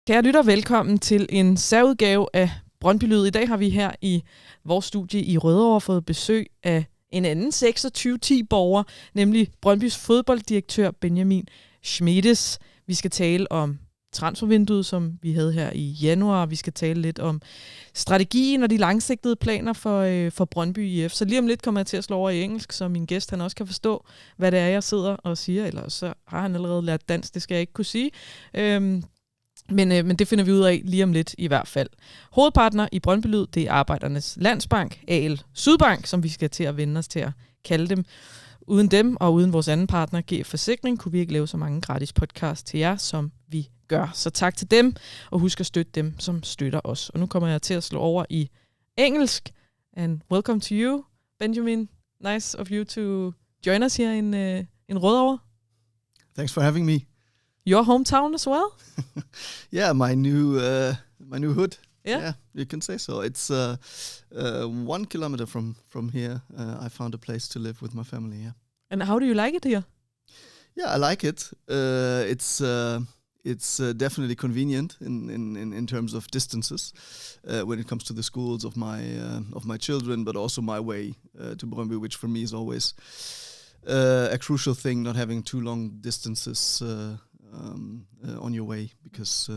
Kære lytter, velkommen til en særudgave af BrøndbyLyd. I dag har vi her i vores studie i Rødovre fået besøg af en anden 26-10-borger, nemlig Brøndbys fodbolddirektør Benjamin Schmedes. Vi skal tale om transfervinduet, som vi havde her i januar. Vi skal tale lidt om strategien og de langsigtede planer for Brøndby IF. Så lige om lidt kommer jeg til at slå over i engelsk, så min gæst han også kan forstå, hvad det er, jeg sidder og siger. Eller så har han allerede lært dansk, det skal jeg ikke kunne sige. Men det finder vi ud af lige om lidt i hvert fald. Hovedpartner i BrøndbyLyd, det er Arbejdernes Landsbank, AL Sydbank, som vi skal til at vende os til at kalde dem. Uden dem og uden vores anden partner, GF Forsikring, kunne vi ikke lave så mange gratis podcast til jer, som vi gør. Så tak til dem, og husk at støtte dem, som støtter os. Og nu kommer jeg til at slå over i engelsk. And welcome to you, Benjamin. Nice of you to join us here in Rødovre. Thanks for having me. Your hometown as well? Yeah, my new hood. Yeah, you can say so. It's 1 kilometer from here. I found a place to live with my family. Yeah. And how do you like it here? Yeah, I like it. It's definitely convenient in terms of distances when it comes to the schools of my children, but also my way to Brøndby, which for me is always a crucial thing. Not having too long distances on your way, because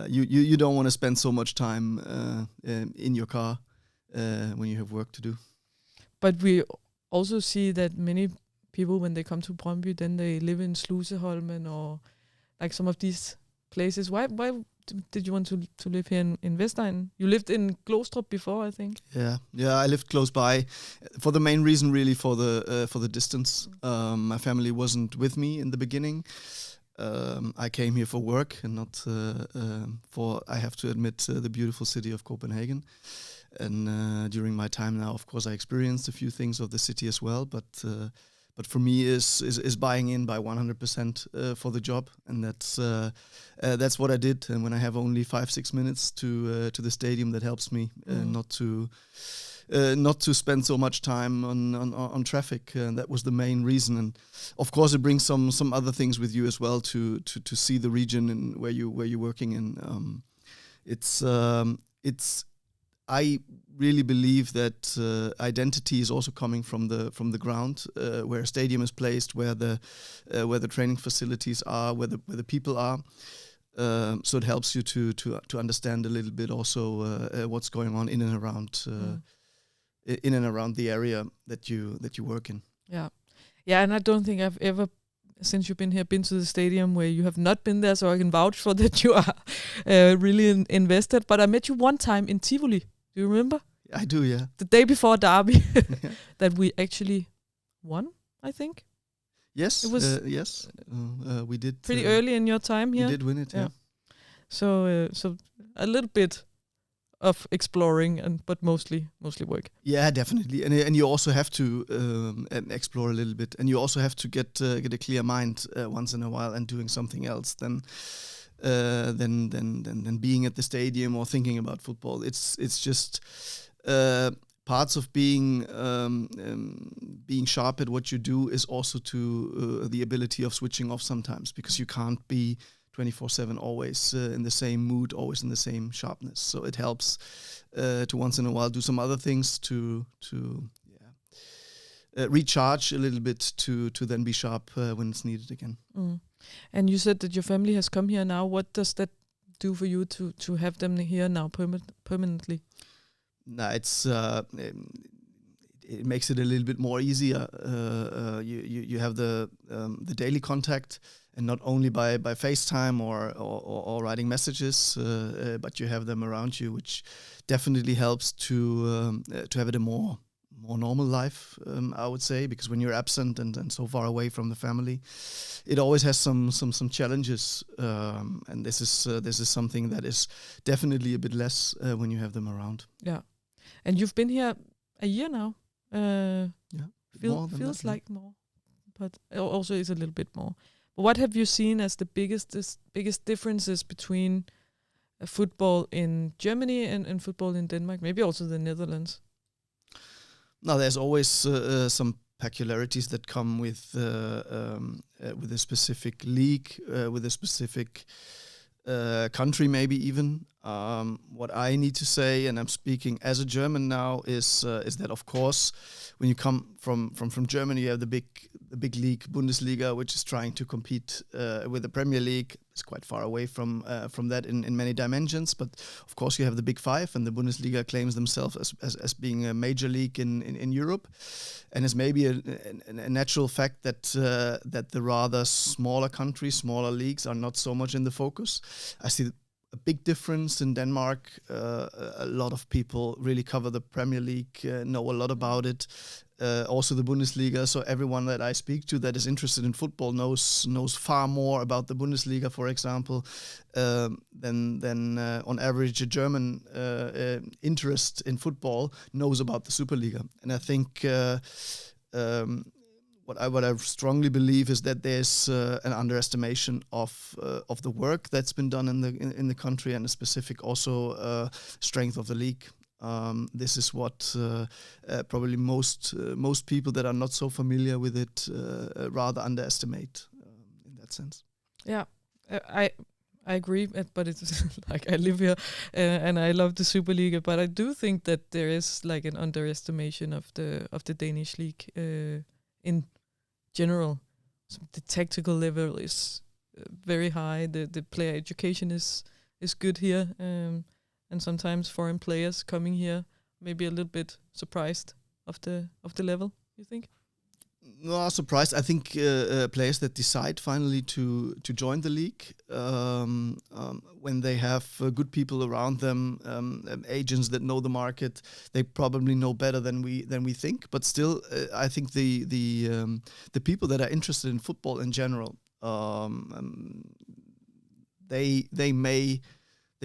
you don't want to spend so much time in your car when you have work to do. But we also see that many people, when they come to Brøndby, then they live in Sluseholmen or like some of these places. Why did you want to live here in Vestegnen? You lived in Glostrup before, I think. Yeah, I lived close by for the main reason, really, for the distance. My family wasn't with me in the beginning. I came here for work and not for, I have to admit, the beautiful city of Copenhagen. And during my time now, of course, I experienced a few things of the city as well. But for me, is buying in by 100% for the job, and that's what I did. And when I have only 5-6 minutes to the stadium, that helps me not to spend so much time on traffic. That was the main reason. And of course, it brings some other things with you as well to see the region and where you're working in. I really believe that identity is also coming from the ground, where a stadium is placed, where the training facilities are, where the people are. So it helps you to understand a little bit also what's going on in and around the area that you work in. Yeah, and I don't think I've ever, since you've been here, been to the stadium where you have not been there, so I can vouch for that you are really invested. But I met you one time in Tivoli. Do you remember? I do, yeah. The day before Derby, that we actually won, I think. Yes, it was we did. Pretty early in your time here. We did win it, yeah. So a little bit of exploring, but mostly work. Yeah, definitely. And you also have to explore a little bit, and you also have to get a clear mind once in a while and doing something else than being at the stadium or thinking about football. It's just parts of being sharp at what you do is also to the ability of switching off sometimes, because you can't be 24/7 always in the same mood, always in the same sharpness. So it helps to once in a while do some other things to recharge a little bit to then be sharp when it's needed again. And you said that your family has come here now. What does that do for you to have them here now permanently? No, it makes it a little bit more easier. You have the daily contact, and not only by FaceTime or writing messages, but you have them around you, which definitely helps to have it a more normal life, I would say, because when you're absent and so far away from the family, it always has some challenges, and this is something that is definitely a bit less when you have them around. Yeah, and you've been here a year now. Feels that, like more, but also is a little bit more. But what have you seen as the biggest differences between football in Germany and football in Denmark? Maybe also the Netherlands. No, there's always some peculiarities that come with a specific league, with a specific country, maybe even. What I need to say, and I'm speaking as a German now, is that of course, when you come from Germany, you have the big league, Bundesliga, which is trying to compete with the Premier League. It's quite far away from that in many dimensions. But of course, you have the Big Five, and the Bundesliga claims themselves as being a major league in Europe, and it's maybe a natural fact that the rather smaller countries, smaller leagues, are not so much in the focus. I see a big difference in Denmark. A lot of people really cover the Premier League, know a lot about it. Also the Bundesliga. So everyone that I speak to that is interested in football knows far more about the Bundesliga, for example, than on average a German interest in football knows about the Superliga. And I think what I strongly believe is that there's an underestimation of the work that's been done in the country, and a specific also strength of the league. This is what probably most people that are not so familiar with it rather underestimate in that sense. Yeah, I agree, but it's like I live here and I love the Superliga, but I do think that there is like an underestimation of the Danish league in general. So the tactical level is very high. The player education is good here. And sometimes foreign players coming here maybe a little bit surprised of the level, you think? No, surprised. I think players that decide finally to join the league, when they have good people around them, agents that know the market, they probably know better than we think. But still, I think the people that are interested in football in general, they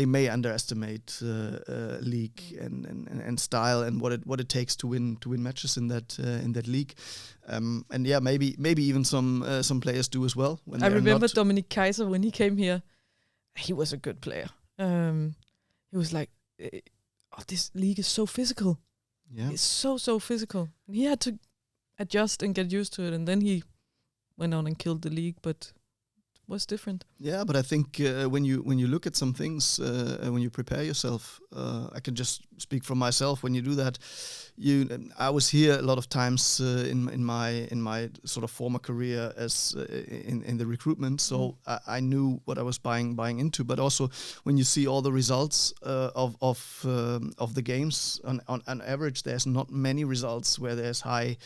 may underestimate league and style and what it takes to win matches in that league, and yeah, maybe even some players do as well. I remember Dominic Kaiser when he came here. He was a good player. He was like, this league is so physical. Yeah, it's so physical. And he had to adjust and get used to it, and then he went on and killed the league, but was different. Yeah, but I think when you look at some things, when you prepare yourself, I can just speak from myself. When you do that, I was here a lot of times in my sort of former career as in the recruitment, so I knew what I was buying into. But also when you see all the results of the games, on average, there's not many results where there's high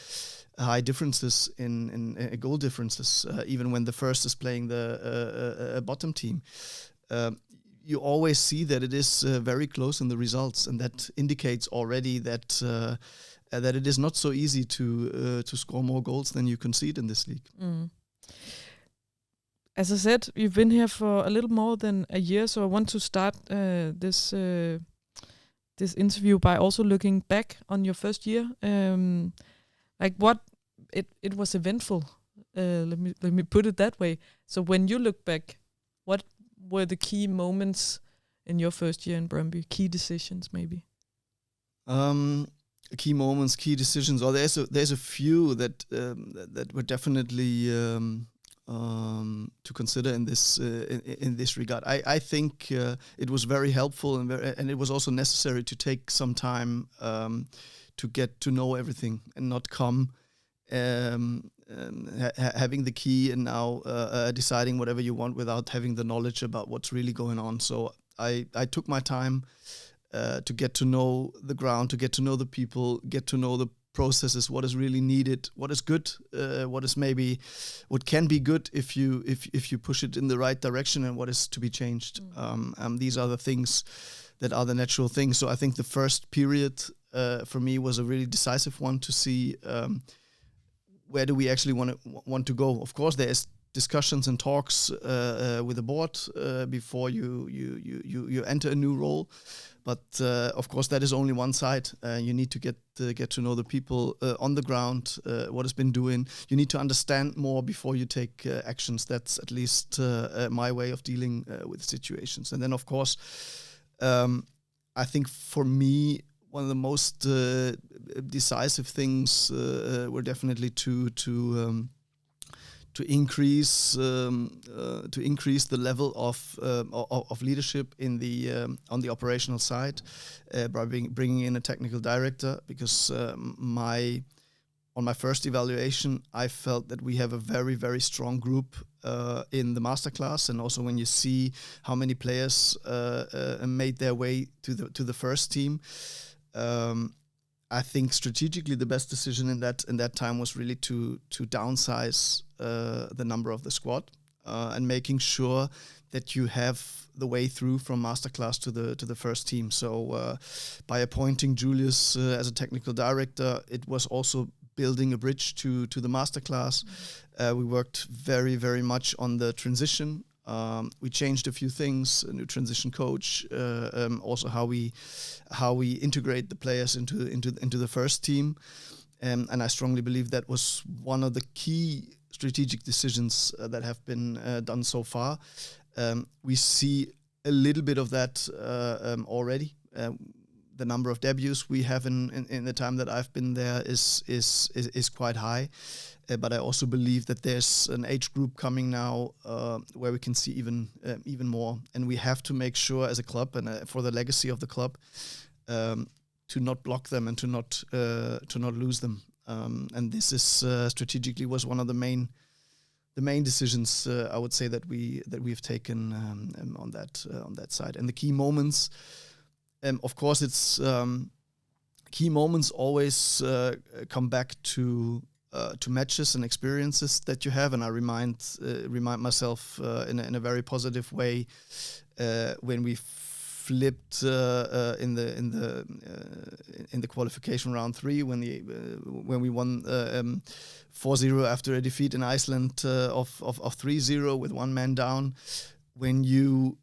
differences in goal differences, even when the first is playing the bottom team. You always see that it is very close in the results, and that indicates already that it is not so easy to score more goals than you concede in this league. As I said, you've been here for a little more than a year, so I want to start this interview by also looking back on your first year. Like what it was eventful. Let me put it that way. So when you look back, what were the key moments in your first year in Brøndby? Key decisions, maybe. Key moments, key decisions. Or there's a few that were definitely to consider in this regard. I think it was very helpful and it was also necessary to take some time to get to know everything and not come having the key and now deciding whatever you want without having the knowledge about what's really going on. So I took my time to get to know the ground, to get to know the people, get to know the processes, what is really needed, what is good, what can be good if you push it in the right direction, and what is to be changed. These are the things that are the natural things. So I think the first period for me was a really decisive one to see where do we actually want to go. Of course, there's discussions and talks with the board before you enter a new role, but of course that is only one side. You need to get to know the people on the ground, what has been doing. You need to understand more before you take actions. That's at least my way of dealing with situations. And then of course, I think for me, one of the most decisive things were definitely to to increase the level of leadership in the on the operational side by bringing in a technical director, because on my first evaluation, I felt that we have a very, very strong group in the masterclass, and also when you see how many players made their way to the first team. I think strategically the best decision in that time was really to downsize the number of the squad and making sure that you have the way through from masterclass to the first team. So by appointing Julius as a technical director, it was also building a bridge to the masterclass. We worked very, very much on the transition. We changed a few things, a new transition coach, also how we integrate the players into the first team, and I strongly believe that was one of the key strategic decisions that have been done so far. We see a little bit of that already. The number of debuts we have in the time that I've been there is quite high. But I also believe that there's an age group coming now where we can see even more, and we have to make sure as a club and for the legacy of the club to not block them and to not lose them. And this is strategically was one of the main decisions I would say that we've taken on that side. And the key moments, of course, it's key moments always come back to matches and experiences that you have, and I remind myself in a very positive way when we flipped in the qualification round 3 when we won 4-0 after a defeat in Iceland of 3-0 with one man down. When you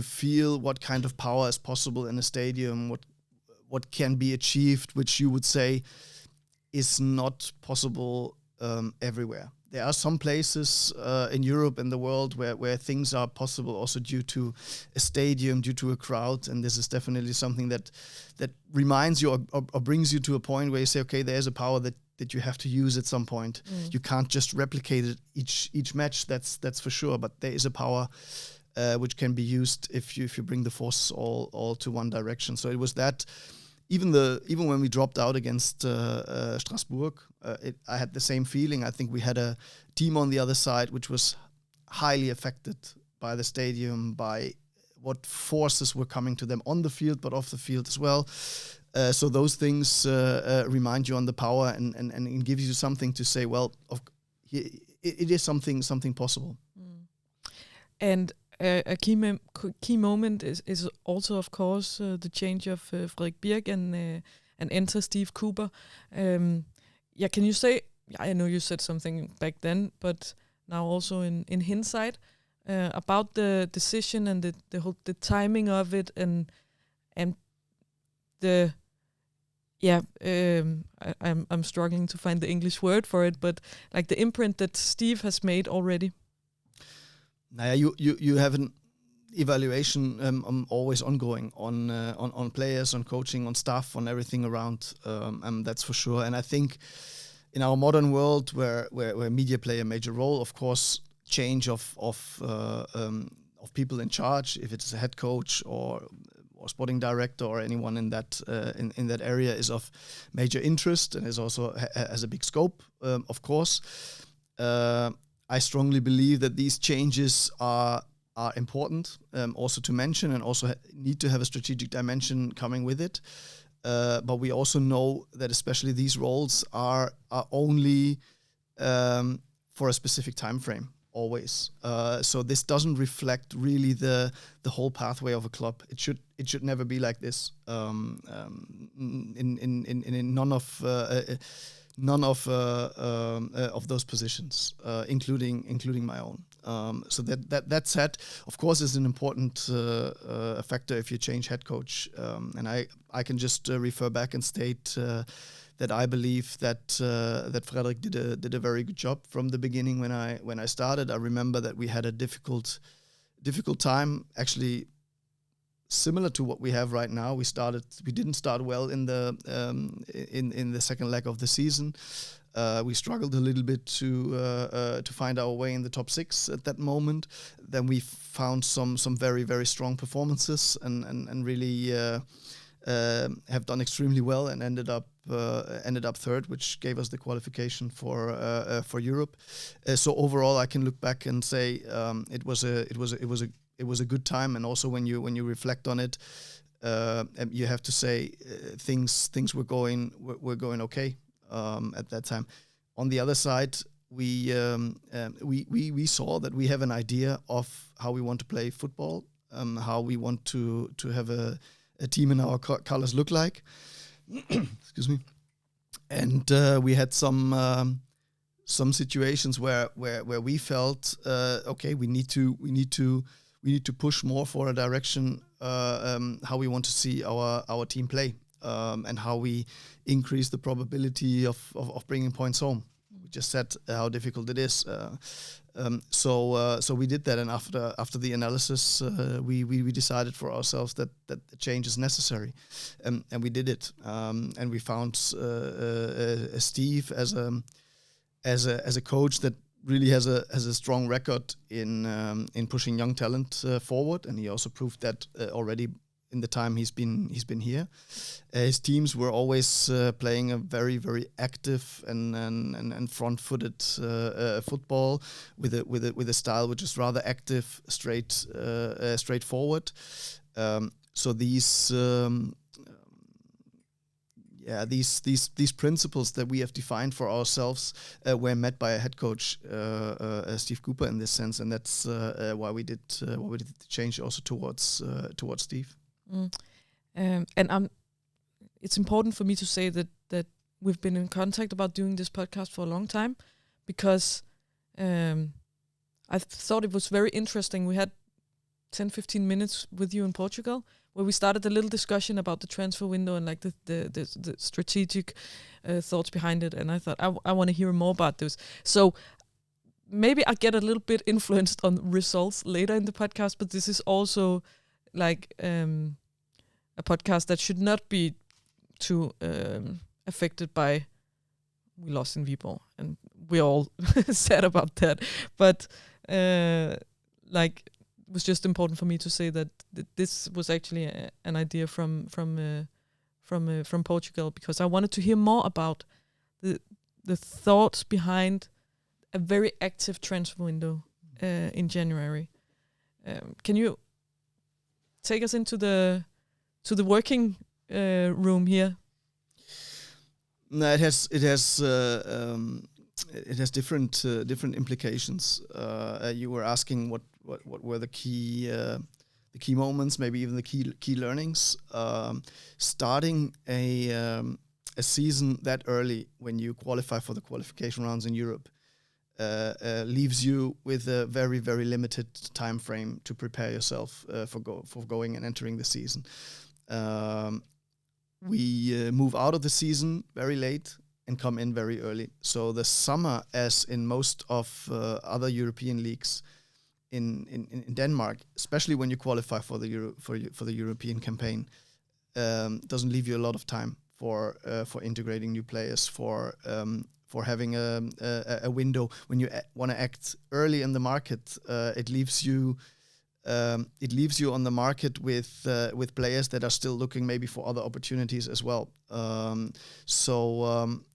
feel what kind of power is possible in a stadium, what can be achieved, which you would say is not possible everywhere. There are some places in Europe and the world where things are possible also due to a stadium, due to a crowd, and this is definitely something that reminds you or brings you to a point where you say, okay, there's a power that you have to use at some point. You can't just replicate it each match, that's for sure, but there is a power which can be used if you bring the forces all to one direction. So it was that. Even when we dropped out against Strasbourg, I had the same feeling. I think we had a team on the other side which was highly affected by the stadium, by what forces were coming to them on the field, but off the field as well. So those things remind you on the power and gives you something to say, well, it is something possible. And a key moment is also, of course, the change of Frederik Birk and enter Steve Cooper. Can you say? I know you said something back then, but now also in hindsight about the decision and the timing of it and the I'm struggling to find the English word for it, but like the imprint that Steve has made already. You have an evaluation always ongoing on players, on coaching, on staff, on everything around. That's for sure. And I think in our modern world, where media play a major role, of course, change of people in charge, if it's a head coach or sporting director or anyone in that area, is of major interest and is also has a big scope. Of course. I strongly believe that these changes are important also to mention, and also need to have a strategic dimension coming with it. But we also know that especially these roles are only for a specific time frame always. So this doesn't reflect really the whole pathway of a club. It should never be like this. In none of those positions, including my own. So that said, of course, is an important factor if you change head coach. And I can just refer back and state that I believe that Frederik did a very good job from the beginning. When I started, I remember that we had a difficult time, actually. Similar to what we have right now, we didn't start well in the second leg of the season. We struggled a little bit to find our way in the top 6 at that moment. Then we found some very, very strong performances and really have done extremely well and ended up third, which gave us the qualification for Europe. So overall, I can look back and say it was a good time. And also when you reflect on it, you have to say things were going okay at that time. On the other side, we saw that we have an idea of how we want to play football, how we want to have a team in our colors look like. Excuse me. And we had some situations where we felt okay, we need to push more for a direction how we want to see our team play, and how we increase the probability of bringing points home. We just said how difficult it is. So we did that, and after the analysis, we decided for ourselves that the change is necessary, and we did it. And we found Steve as a coach that really has a strong record in pushing young talent forward, and he also proved that already in the time he's been here. His teams were always playing a very, very active and front-footed football with a style which is rather active, straightforward. So these principles that we have defined for ourselves were met by a head coach, Steve Cooper, in this sense, and that's why we did the change also towards Steve. And it's important for me to say that we've been in contact about doing this podcast for a long time, because I thought it was very interesting. We had 10-15 minutes with you in Portugal, where we started a little discussion about the transfer window and like the strategic thoughts behind it. And I thought I want to hear more about this. So maybe I get a little bit influenced on results later in the podcast, but this is also like a podcast that should not be too affected by we lost in Viborg, and we're all sad about that. But like, it was just important for me to say that this was actually an idea from Portugal, because I wanted to hear more about the thoughts behind a very active transfer window in January. Can you take us into the working room here? No, it has different implications. You were asking what were the key moments, maybe even the key learnings. Starting a season that early when you qualify for the qualification rounds in Europe leaves you with a very, very limited time frame to prepare yourself for going and entering the season. We move out of the season very late and come in very early. So the summer, as in most of other European leagues in Denmark, especially when you qualify for the European campaign, doesn't leave you a lot of time for integrating new players, for having a window. When you want to act early in the market, it leaves you on the market with players that are still looking maybe for other opportunities as well.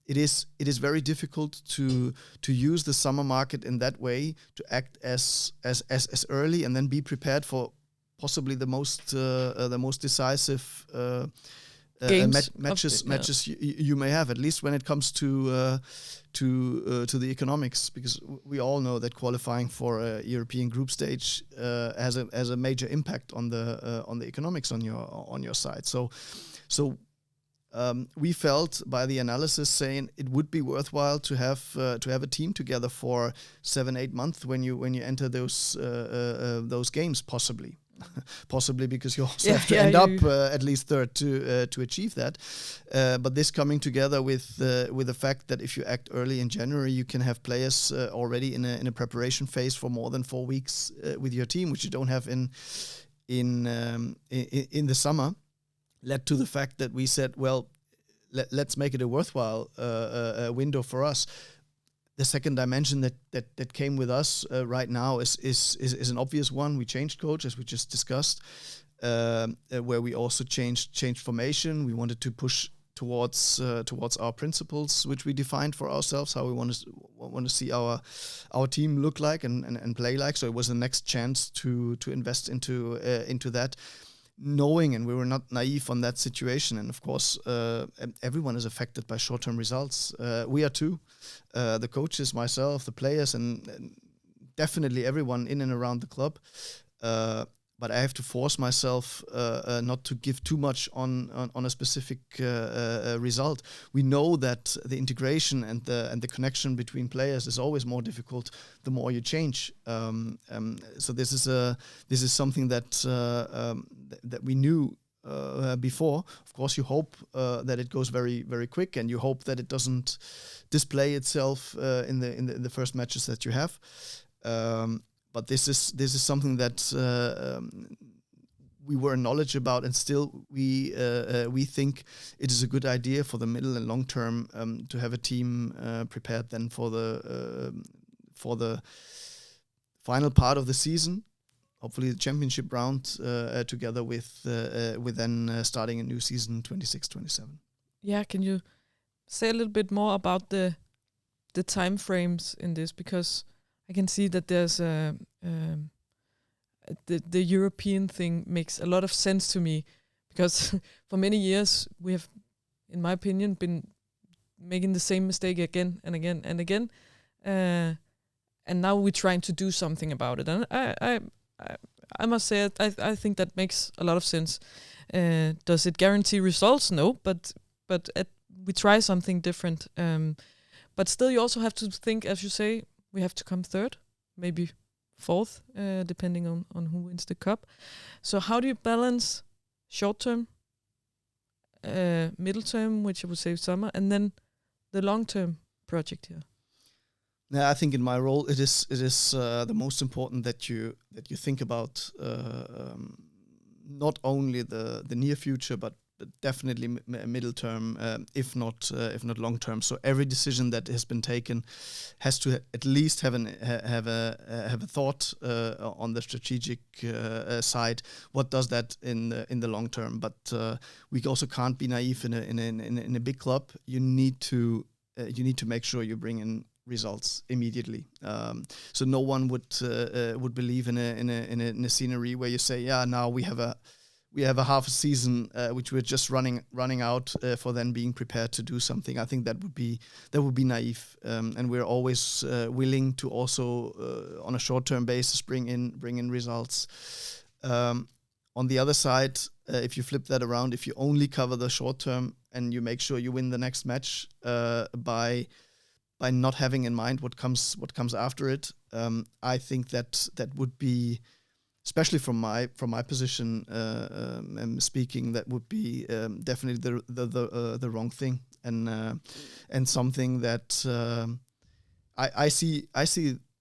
It is very difficult to use the summer market in that way, to act as early and then be prepared for possibly the most decisive matches you may have, at least when it comes to the economics, because we all know that qualifying for a European group stage has a major impact on the economics on your side. So we felt by the analysis saying it would be worthwhile to have a team together for 7-8 months when you enter those games, possibly. Possibly because you also have to end up at least third to achieve that. But this coming together with the fact that if you act early in January, you can have players already in a preparation phase for more than 4 weeks with your team, which you don't have in the summer, led to the fact that we said, well, let's make it a worthwhile window for us. The second dimension that came with us right now is an obvious one. We changed coach, as we just discussed, where we also changed formation. We wanted to push towards our principles, which we defined for ourselves, how we want to see our team look like and play like. So it was the next chance to invest into that, knowing, and we were not naive on that situation. And of course, everyone is affected by short-term results. We are too, the coaches, myself, the players, and definitely everyone in and around the club. But I have to force myself not to give too much on a specific result. We know that the integration and the connection between players is always more difficult the more you change. So this is something that we knew before. Of course, you hope that it goes very, very quick, and you hope that it doesn't display itself in the first matches that you have. But this is something that we were knowledge about, and still we think it is a good idea for the middle and long term to have a team prepared then for the final part of the season, hopefully the championship round, together with then starting a new season 26-27. Yeah, can you say a little bit more about the time frames in this, because I can see that there's the European thing makes a lot of sense to me, because for many years we have, in my opinion, been making the same mistake again and again and again, and now we're trying to do something about it. And I must say, I think that makes a lot of sense. Does it guarantee results? No, but we try something different. But still, you also have to think, as you say, we have to come third, maybe fourth, depending on who wins the cup. So how do you balance short term, middle term, which I would say summer, and then the long term project here? Yeah, I think in my role it is the most important that you think about not only the near future, but definitely middle term, if not long term. So every decision that has been taken has to at least have a thought on the strategic side. What does that in the long term? But we also can't be naive in a big club. You need to make sure you bring in results immediately. So no one would believe in a scenery where you say, yeah, now we have a half a season which we're just running out for then being prepared to do something. I think that would be naive, and we're always willing to also on a short-term basis bring in results. On the other side, if you flip that around, if you only cover the short term and you make sure you win the next match by not having in mind what comes after it, I think that would be, especially from my position speaking, that would be definitely the wrong thing, and something that I see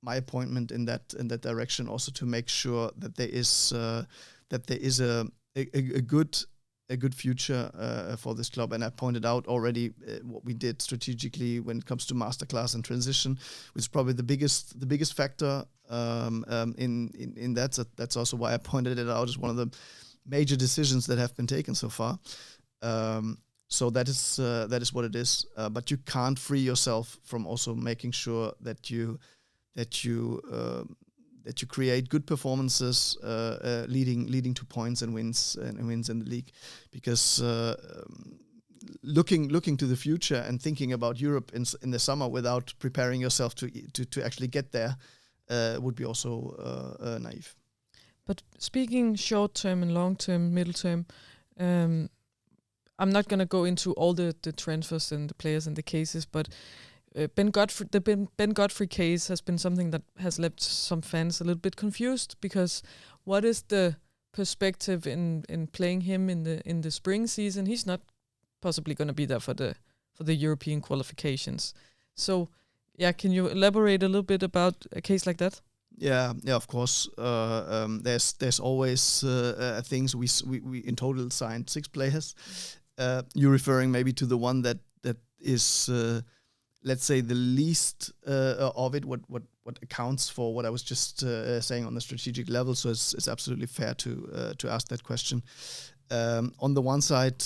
my appointment in that direction also, to make sure that there is a good future for this club. And I pointed out already what we did strategically when it comes to masterclass and transition, which is probably the biggest factor in that. That's also why I pointed it out as one of the major decisions that have been taken so far. So that is what it is. But you can't free yourself from also making sure that you create good performances, leading to points and wins in the league, because looking to the future and thinking about Europe in the summer without preparing yourself to actually get there would be also naive. But speaking short term and long term, middle term, I'm not going to go into all the transfers and the players and the cases, but the Ben Godfrey case has been something that has left some fans a little bit confused, because what is the perspective in playing him in the spring season? He's not possibly going to be there for the European qualifications. So, yeah, can you elaborate a little bit about a case like that? Yeah, of course. There's always things. We in total signed 6 players. you're referring maybe to the one that is, let's say, the least of it. What accounts for what I was just saying on the strategic level. So it's absolutely fair to ask that question. On the one side,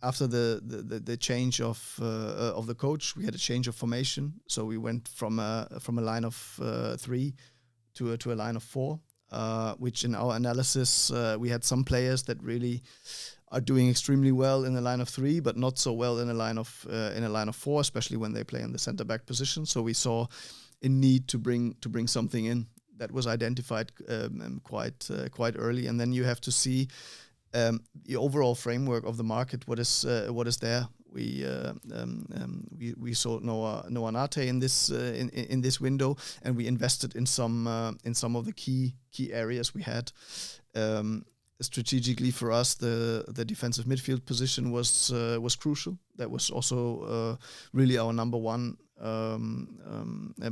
after the change of the coach, we had a change of formation. So we went from a line of 3 to a line of 4, which in our analysis we had some players that really are doing extremely well in the line of 3, but not so well in a line of 4, especially when they play in the center back position. So we saw a need to bring something in that was identified quite early, and then you have to see the overall framework of the market. What is there? We saw Noah Nate in this window, and we invested in some of the key areas we had. Strategically for us, the defensive midfield position was crucial. That was also really our number one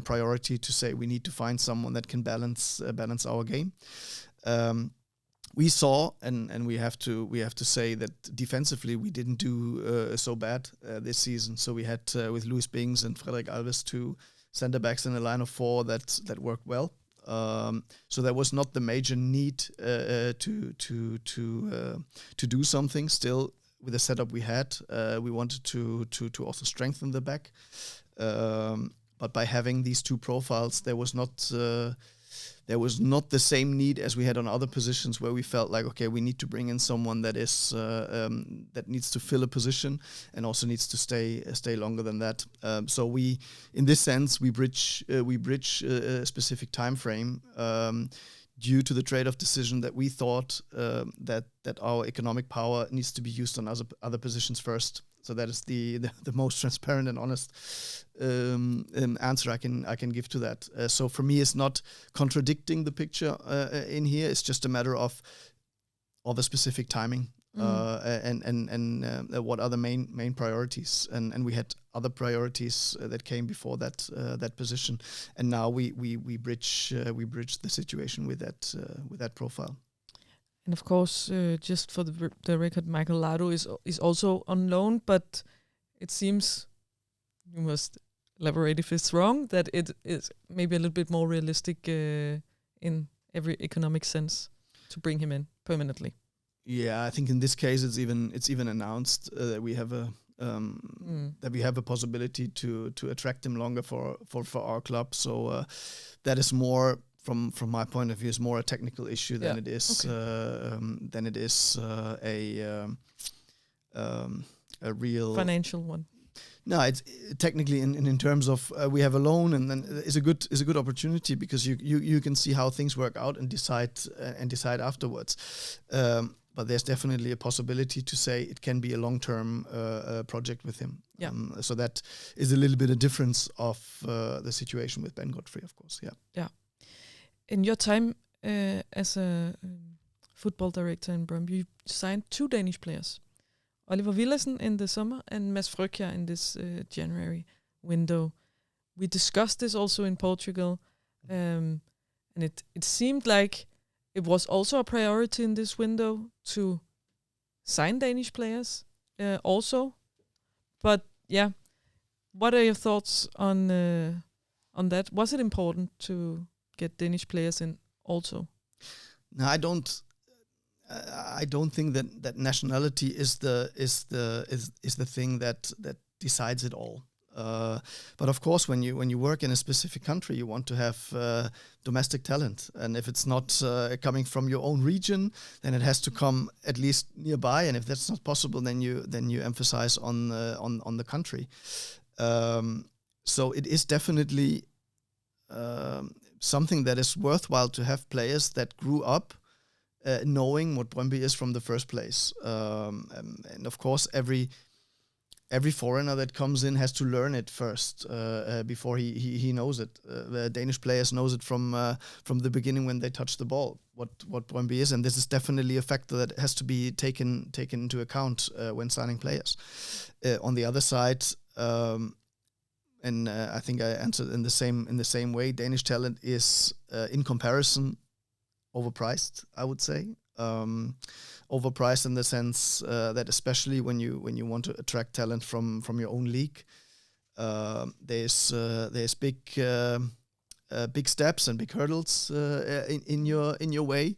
priority, to say we need to find someone that can balance our game. We saw, and we have to say that defensively we didn't do so bad this season. So we had with Luis Bings and Frederik Alves 2 center backs in a line of 4 that worked well. So there was not the major need to do something. Still, with the setup we had, we wanted to also strengthen the back. But by having these 2 profiles, there was not the same need as we had on other positions, where we felt like, okay, we need to bring in someone that is that needs to fill a position and also needs to stay longer than that. So we, in this sense, we bridge a specific time frame due to the trade-off decision that we thought that our economic power needs to be used on other positions first. So that is the most transparent and honest answer I can give to that. So for me, it's not contradicting the picture in here. It's just a matter of a specific timing and what are the main priorities. And we had other priorities that came before that position. And now we bridge the situation with that profile. And of course, just for the record, Michael Lado is also on loan, but it seems, you must elaborate if it's wrong, that it is maybe a little bit more realistic in every economic sense to bring him in permanently. Yeah, I think in this case it's even announced that we have a possibility to attract him longer for our club. So that is more. From my point of view, is more a technical issue than it is a real financial one. No, it's technically in terms of we have a loan, and then is a good opportunity, because you can see how things work out and decide afterwards. But there's definitely a possibility to say it can be a long-term project with him. Yeah. So that is a little bit a difference of the situation with Ben Godfrey, of course. Yeah. Yeah. In your time as a football director in Brøndby, you signed 2 Danish players. Oliver Villadsen in the summer and Mads Frøkjær in this January window. We discussed this also in Portugal, and it seemed like it was also a priority in this window to sign Danish players also. But yeah, what are your thoughts on that? Was it important to get Danish players in also? No, I don't think that nationality is the thing that decides it all. But of course, when you work in a specific country, you want to have domestic talent, and if it's not coming from your own region, then it has to come at least nearby. And if that's not possible, then you emphasize on the country. So it is definitely something that is worthwhile to have players that grew up knowing what Brøndby is from the first place. And of course, every foreigner that comes in has to learn it first before he knows it. The Danish players knows it from the beginning when they touch the ball, what Brøndby is, and this is definitely a factor that has to be taken into account when signing players. On the other side, and I think I answered in the same way, Danish talent is in comparison overpriced, I would say. Overpriced in the sense that especially when you want to attract talent from your own league, there's big steps and big hurdles in your way,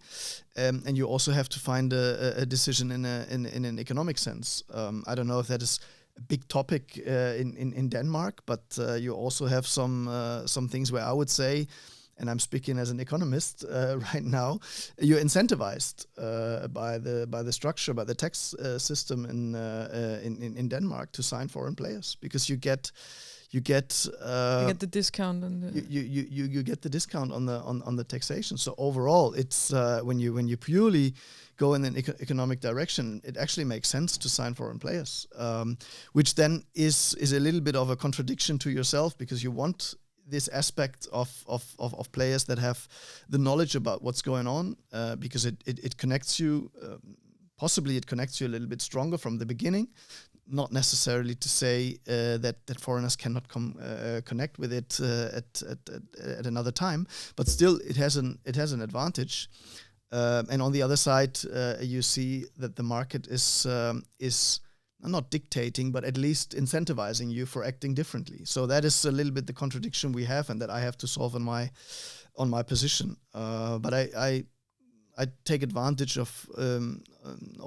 and you also have to find a decision in an economic sense. I don't know if that is a big topic in Denmark, but you also have some things where I would say, and I'm speaking as an economist right now, you're incentivized by the structure, by the tax system in Denmark to sign foreign players, because you get the discount and you get the discount on the taxation. So overall, it's when you purely go in an economic direction, it actually makes sense to sign foreign players, which then is a little bit of a contradiction to yourself, because you want this aspect of players that have the knowledge about what's going on, because it connects you. Possibly it connects you a little bit stronger from the beginning. Not necessarily to say that foreigners cannot connect with it at another time, but still it has an advantage. And on the other side, you see that the market is not dictating, but at least incentivizing you for acting differently. So that is a little bit the contradiction we have, and that I have to solve on my position. But I take advantage of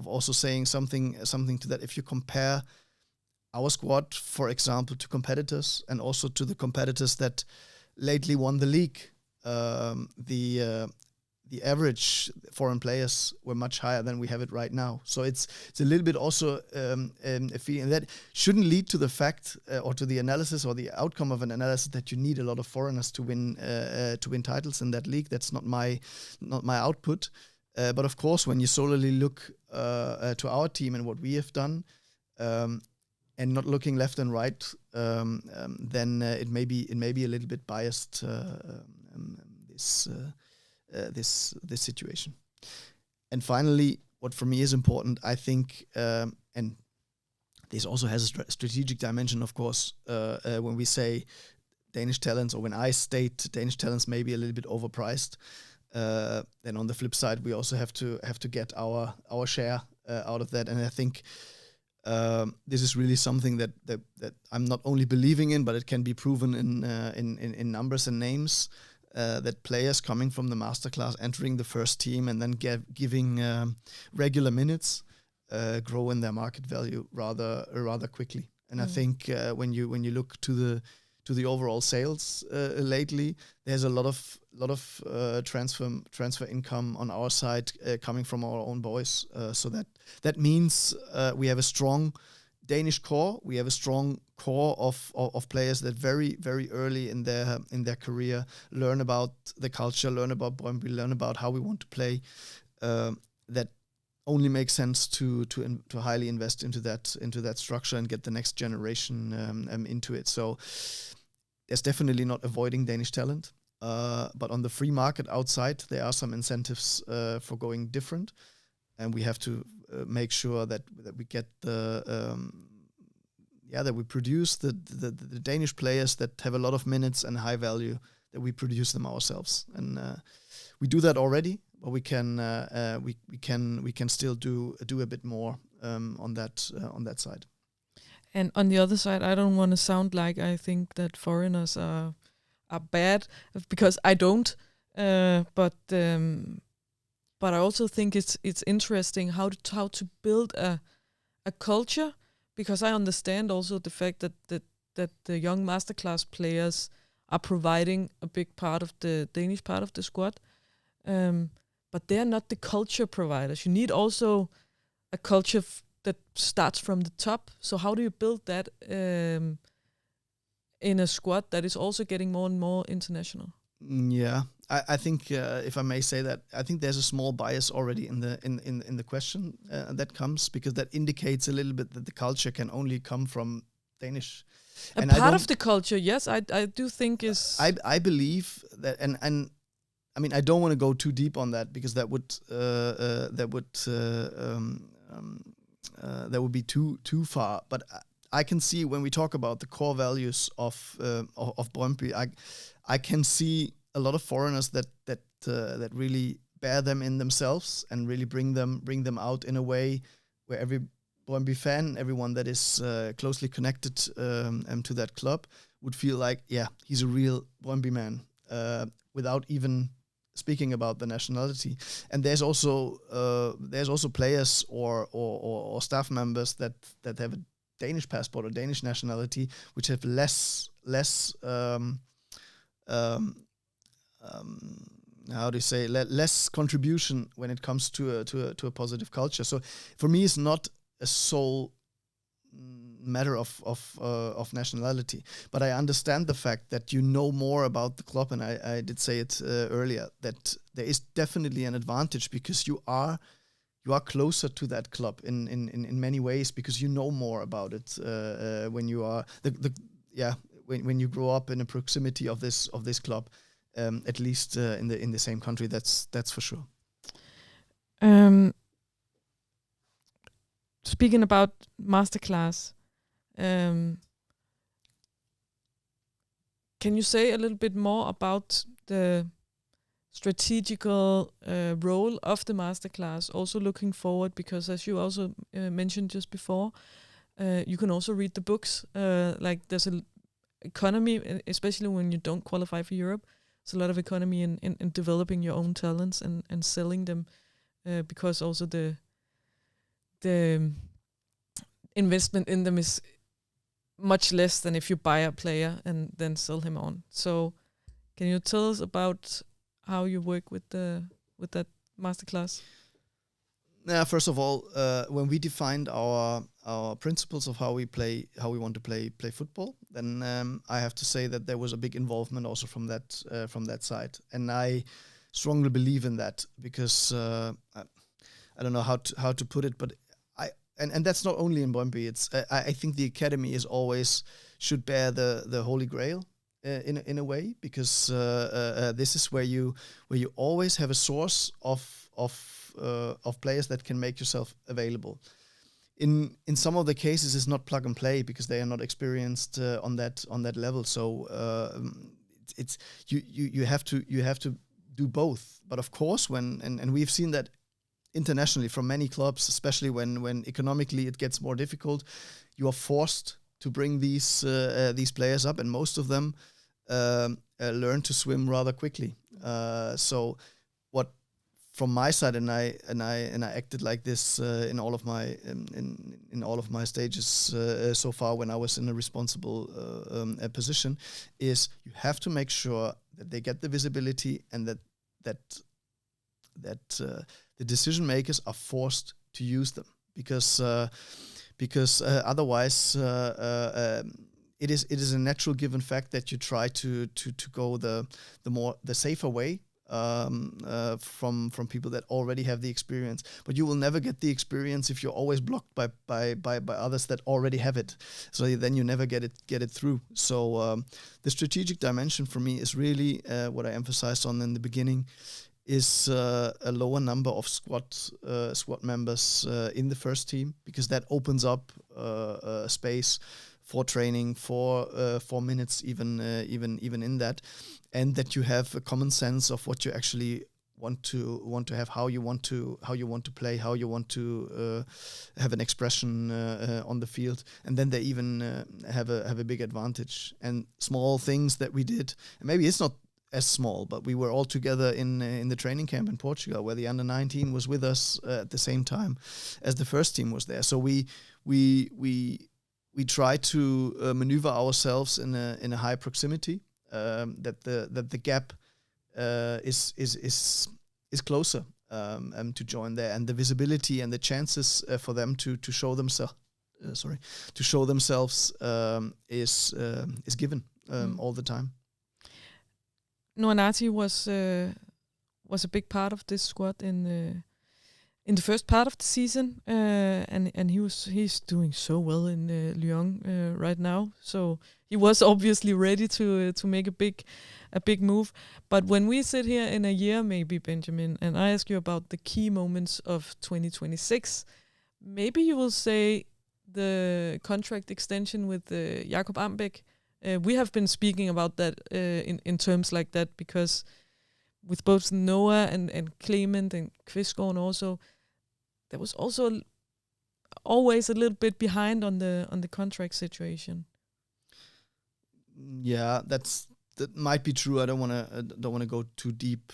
also saying something to that. If you compare our squad, for example, to competitors, and also to the competitors that lately won the league, the average foreign players were much higher than we have it right now. So it's a little bit also a feeling that shouldn't lead to the fact or to the analysis or the outcome of an analysis that you need a lot of foreigners to win titles in that league. That's not my output. But of course, when you solely look to our team and what we have done, and not looking left and right, then it may be a little bit biased. This situation. And finally, what for me is important, I think, and this also has a strategic dimension, of course, when we say Danish talents, or when I state Danish talents may be a little bit overpriced, then on the flip side, we also have to get our share out of that. And I think this is really something that I'm not only believing in, but it can be proven in numbers and names. That players coming from the masterclass, entering the first team, and then giving regular minutes, grow in their market value rather quickly. And I think when you look to the overall sales lately, there's a lot of transfer income on our side coming from our own boys. So that means we have a strong Danish core. We have a strong core of players that very, very early in their career learn about the culture, learn about Brøndby, learn about how we want to play. That only makes sense to highly invest into that structure and get the next generation into it. So there's definitely not avoiding Danish talent, but on the free market outside, there are some incentives for going different, and we have to make sure that we get that we produce the Danish players that have a lot of minutes and high value, that we produce them ourselves. And we do that already, but we can still do a bit more on that side. And on the other side, I don't want to sound like I think that foreigners are bad, because I don't. But I also think it's interesting how to build a culture, because I understand also the fact that the young masterclass players are providing a big part of the Danish part of the squad, but they're not the culture providers. You need also a culture that starts from the top. So how do you build that in a squad that is also getting more and more international? Yeah, I think if I may say that, I think there's a small bias already in the question that comes, because that indicates a little bit that the culture can only come from Danish. A part of the culture, yes, I do think is. I believe that, and I mean, I don't want to go too deep on that, because that would be too far. But I can see, when we talk about the core values of Brøndby, I can see a lot of foreigners that really bear them in themselves and really bring them out in a way where every Brøndby fan, everyone that is closely connected to that club, would feel like, yeah, he's a real Brøndby man, without even speaking about the nationality. And there's also players or staff members that have a Danish passport or Danish nationality, which have less less contribution when it comes to a positive culture. So for me, it's not a sole matter of nationality, but I understand the fact that you know more about the club, and I did say it earlier, that there is definitely an advantage because you are closer to that club in many ways, because you know more about it when you are when you grow up in the proximity of this club, at least in the same country. That's for sure. Speaking about masterclass, can you say a little bit more about the strategical role of the masterclass, also looking forward, because as you also mentioned just before, you can also read the books, like there's an economy, especially when you don't qualify for Europe. There's a lot of economy in developing your own talents and selling them, because also the investment in them is much less than if you buy a player and then sell him on. So can you tell us about how you work with that masterclass? Yeah, first of all, when we defined our principles of how we want to play football, then I have to say that there was a big involvement also from that side, and I strongly believe in that, because I don't know how to put it, but and that's not only in Brøndby. It's I think the academy is always should bear the holy grail in a way, because this is where you always have a source of players that can make yourself available. In some of the cases, it's not plug and play because they are not experienced on that level. So it's you have to do both. But of course, and we've seen that internationally from many clubs, especially when economically it gets more difficult, you are forced to bring these players up, and most of them learn to swim rather quickly. So what from my side, and I acted like this in all of my stages so far when I was in a responsible position, is you have to make sure that they get the visibility, and that the decision makers are forced to use them, because otherwise it is a natural given fact that you try to go the safer way from people that already have the experience. But you will never get the experience if you're always blocked by others that already have it. So then you never get it through. So the strategic dimension for me is really what I emphasized on in the beginning, is a lower number of squad members in the first team, because that opens up space for training, for 4 minutes even in that, and that you have a common sense of what you actually want to have, how you want to play, how you want to have an expression on the field, and then they even have a big advantage. And small things that we did, and maybe it's not as small, but we were all together in the training camp in Portugal, where the under-19 was with us at the same time as the first team was there. So we try to maneuver ourselves in a high proximity, that the gap is closer to join there, and the visibility and the chances for them to show themselves is given all the time. Nuanati was a big part of this squad in the first part of the season, and he's doing so well in Lyon right now. So he was obviously ready to make a big move. But when we sit here in a year, maybe, Benjamin, and I ask you about the key moments of 2026, maybe you will say the contract extension with Jakob Ambæk. We have been speaking about that in terms like that, because with both Noah and Clement and Kvistgaard also, there was also always a little bit behind on the contract situation. Yeah, that might be true. I don't want to go too deep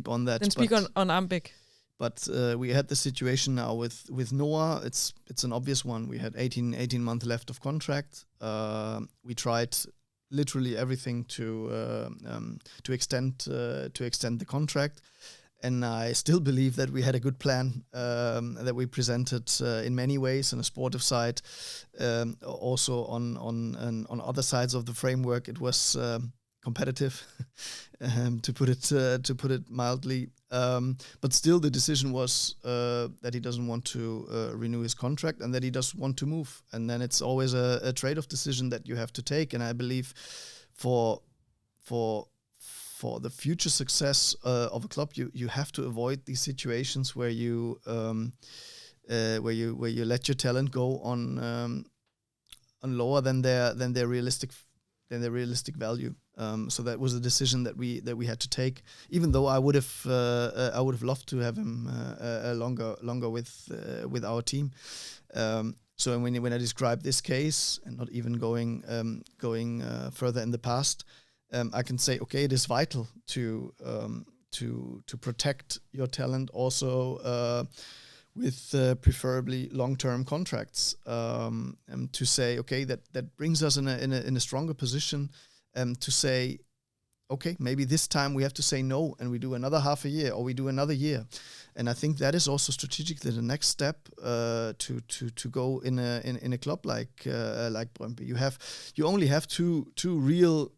on that. Then speak on Ambek. But we had the situation now with Noah. It's an obvious one. We had 18 months left of contract. We tried literally everything to extend the contract, and I still believe that we had a good plan that we presented in many ways on a sportive side, also on other sides of the framework. It was competitive, to put it mildly. But still, the decision was that he doesn't want to renew his contract and that he does want to move. And then it's always a trade-off decision that you have to take. And I believe for the future success of a club, you have to avoid these situations where you let your talent go on lower than their realistic value. So that was a decision that we had to take. Even though I would have loved to have him longer with our team. So when I describe this case and not even going further in the past, I can say, okay, it is vital to protect your talent also with preferably long-term contracts, to say, okay, that brings us in a stronger position, to say, okay, maybe this time we have to say no and we do another half a year or we do another year. And I think that is also strategically the next step to go in a club like Brøndby. You only have two real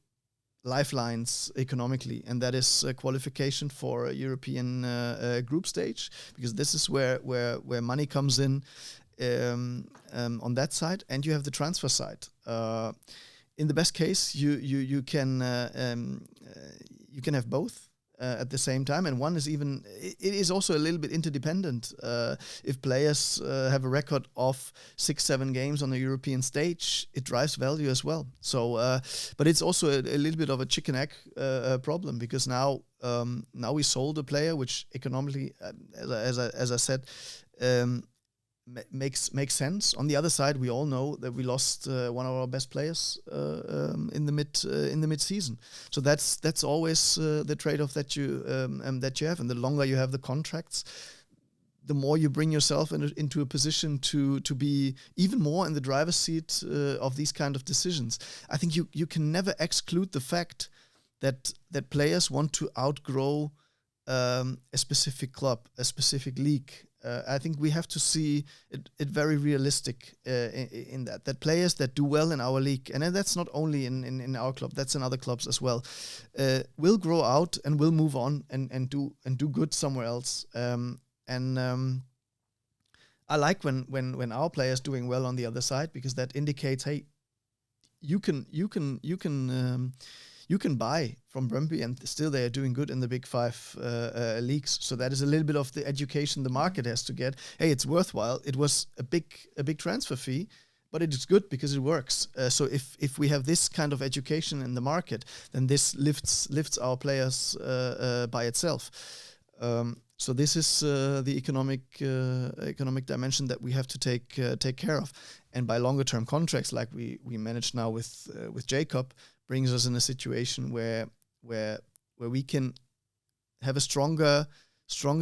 lifelines economically, and that is qualification for a European group stage, because this is where money comes in on that side, and you have the transfer side. In the best case, you can have both at the same time, and one is it is also a little bit interdependent. If players have a record of 6-7 games on the European stage, it drives value as well. So, but it's also a little bit of a chicken egg problem, because now we sold a player which economically, as I said, makes sense. On the other side, we all know that we lost one of our best players in the mid season. So that's always the trade-off that you have. And the longer you have the contracts, the more you bring yourself into a position to be even more in the driver's seat of these kind of decisions. I think you can never exclude the fact that players want to outgrow a specific club, a specific league. I think we have to see it very realistic in that players that do well in our league, and that's not only in our club, that's in other clubs as well, will grow out and will move on and do good somewhere else. I like when our players doing well on the other side, because that indicates, hey, you can buy from Brøndby and still they are doing good in the big five leagues. So that is a little bit of the education the market has to get. Hey, it's worthwhile. It was a big transfer fee, but it is good because it works. So if we have this kind of education in the market, then this lifts our players by itself. So this is the economic dimension that we have to take care of. And by longer term contracts, like we manage now with Jacob, brings us in a situation where we can have a stronger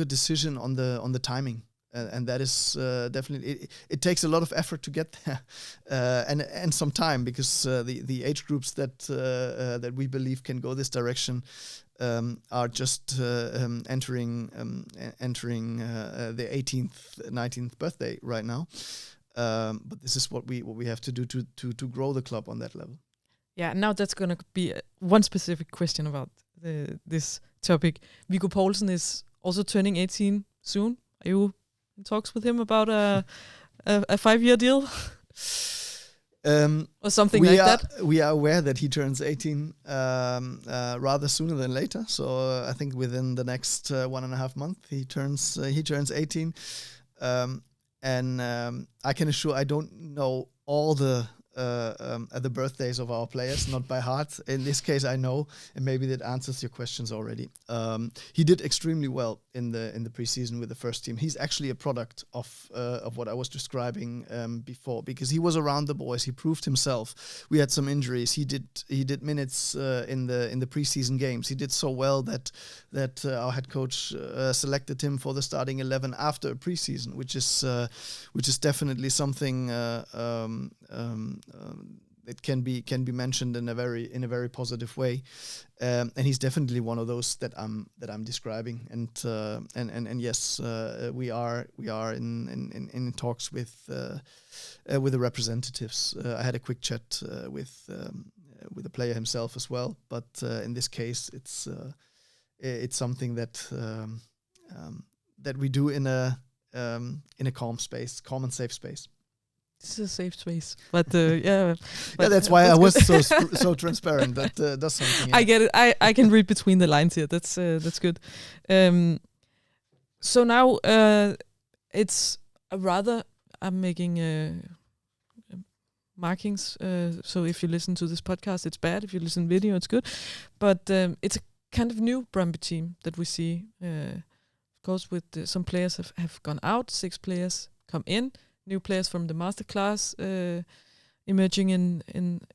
decision on the timing, and that is definitely it takes a lot of effort to get there, and some time, because the age groups that we believe can go this direction are just entering their 18th, 19th birthday right now. But this is what we have to do to grow the club on that level. Yeah, now that's going to be one specific question about this topic. Viggo Poulsen is also turning 18 soon. Are you in talks with him about a 5-year deal? Or something like that? We are aware that he turns 18 rather sooner than later. So I think within the next 1.5 months he turns 18. And I can assure I don't know all the the birthdays of our players, not by heart. In this case, I know, and maybe that answers your questions already. He did extremely well in the preseason with the first team. He's actually a product of what I was describing before, because he was around the boys. He proved himself. We had some injuries. He did minutes in the preseason games. He did so well that our head coach selected him for the starting 11 after a preseason, which is definitely something that can be mentioned in a very positive way, and he's definitely one of those that I'm describing. And yes, we are in talks with the representatives. I had a quick chat with the player himself as well, but in this case, it's something that we do in a calm and safe space. It's a safe space, but yeah. But that's why I was so transparent. That does something. Yeah. I get it. I can read between the lines here. That's good. So now it's a rather. I'm making markings. So if you listen to this podcast, it's bad. If you listen video, it's good. But it's a kind of new Brøndby team that we see. Of course, with some players have gone out. 6 players come in. New players from the masterclass emerging in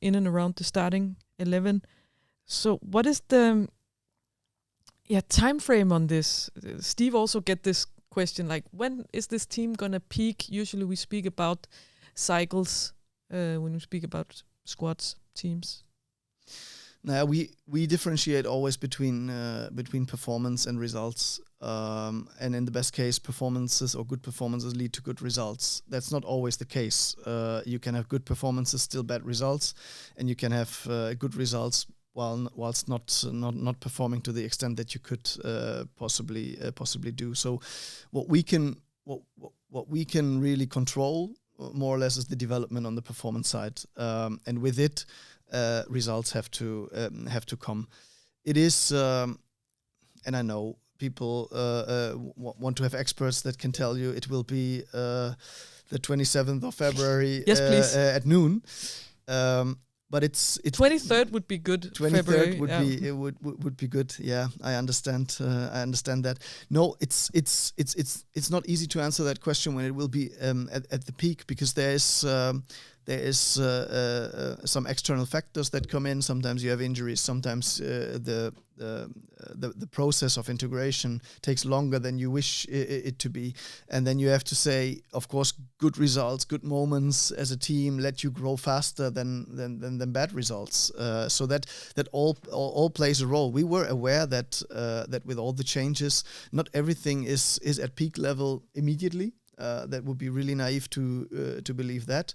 and around the starting 11. So what is the time frame on this? Steve also get this question, like, when is this team gonna peak? Usually we speak about cycles when we speak about squads, teams. Now we differentiate always between performance and results. And in the best case, performances or good performances lead to good results. That's not always the case. You can have good performances, still bad results, and you can have good results whilst not performing to the extent that you could possibly do. So, what we can really control more or less is the development on the performance side, and with it, results have to come. It is, and I know people want to have experts that can tell you it will be the 27th of February yes, please. At noon. But it's 23rd would be good. 23rd February, would be good. Yeah, I understand that. No, it's not easy to answer that question when it will be at the peak, because there is some external factors that come in. Sometimes you have injuries. Sometimes the process of integration takes longer than you wish it to be, and then you have to say, of course, good results, good moments as a team let you grow faster than bad results. So that all plays a role. We were aware that with all the changes, not everything is at peak level immediately. That would be really naive to believe that.